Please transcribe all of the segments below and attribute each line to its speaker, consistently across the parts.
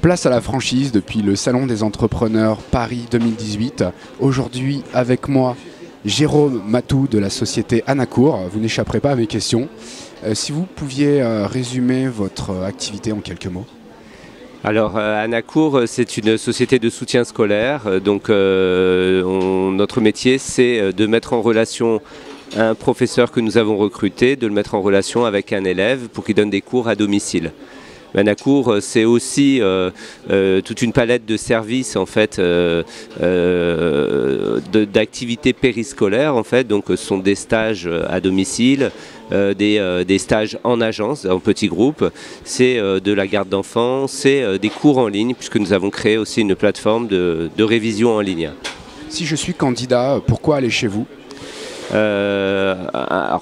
Speaker 1: Place à la franchise depuis le Salon des Entrepreneurs Paris 2018. Aujourd'hui avec moi, Jérôme Matou de la société Anacour. Vous n'échapperez pas à mes questions. Si vous pouviez résumer votre activité en quelques mots.
Speaker 2: Alors Anacour, c'est une société de soutien scolaire. Donc notre métier, c'est de mettre en relation un professeur que nous avons recruté, de le mettre en relation avec un élève pour qu'il donne des cours à domicile. Anacour, c'est aussi toute une palette de services en fait, d'activités périscolaires en fait. Donc ce sont des stages à domicile, des stages en agence, en petits groupes, c'est de la garde d'enfants, c'est des cours en ligne puisque nous avons créé aussi une plateforme de révision en ligne.
Speaker 1: Si je suis candidat, pourquoi aller chez vous ?
Speaker 2: Un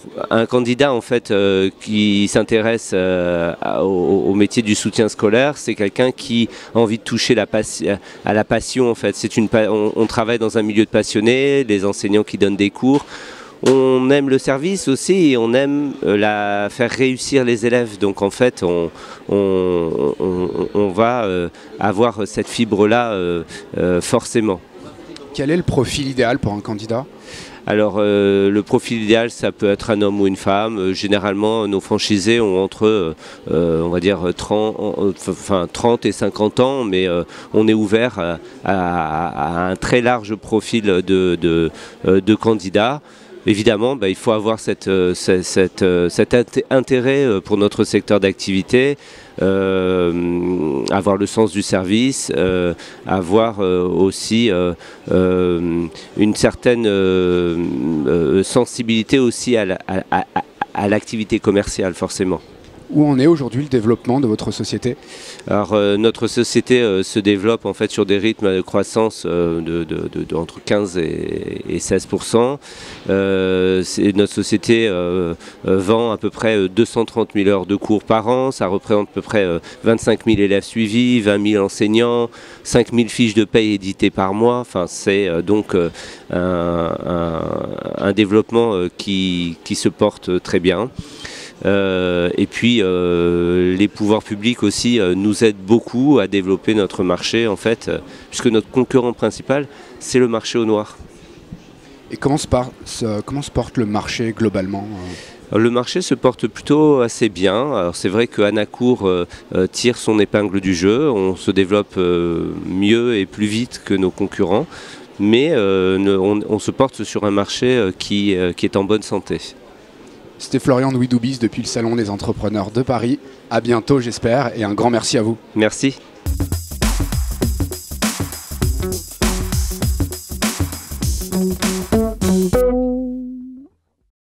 Speaker 2: candidat en fait qui s'intéresse au métier du soutien scolaire, c'est quelqu'un qui a envie de toucher à la passion en fait. On travaille dans un milieu de passionnés, les enseignants qui donnent des cours. On aime le service aussi et on aime faire réussir les élèves. Donc en fait, on va avoir cette fibre-là forcément.
Speaker 1: Quel est le profil idéal pour un candidat ?
Speaker 2: Alors le profil idéal, ça peut être un homme ou une femme. Généralement, nos franchisés ont entre on va dire 30 et 50 ans, mais on est ouvert à un très large profil de candidats. Évidemment, il faut avoir cet intérêt pour notre secteur d'activité, avoir le sens du service, avoir aussi une certaine sensibilité aussi à l'activité commerciale forcément.
Speaker 1: Où en est aujourd'hui le développement de votre société ?
Speaker 2: Alors notre société se développe en fait sur des rythmes de croissance entre 15 et 16%. Notre société vend à peu près 230 000 heures de cours par an. Ça représente à peu près 25 000 élèves suivis, 20 000 enseignants, 5 000 fiches de paye éditées par mois. Enfin, c'est donc un développement qui se porte très bien. Et puis les pouvoirs publics aussi nous aident beaucoup à développer notre marché en fait, puisque notre concurrent principal c'est le marché au noir.
Speaker 1: Et comment se porte le marché globalement ?
Speaker 2: Le marché se porte plutôt assez bien. Alors c'est vrai que Anacour tire son épingle du jeu, on se développe mieux et plus vite que nos concurrents, mais on se porte sur un marché qui est en bonne santé.
Speaker 1: C'était Florian Louis-Doubis depuis le Salon des Entrepreneurs de Paris. À bientôt j'espère et un grand merci à vous.
Speaker 2: Merci.
Speaker 3: Thank you.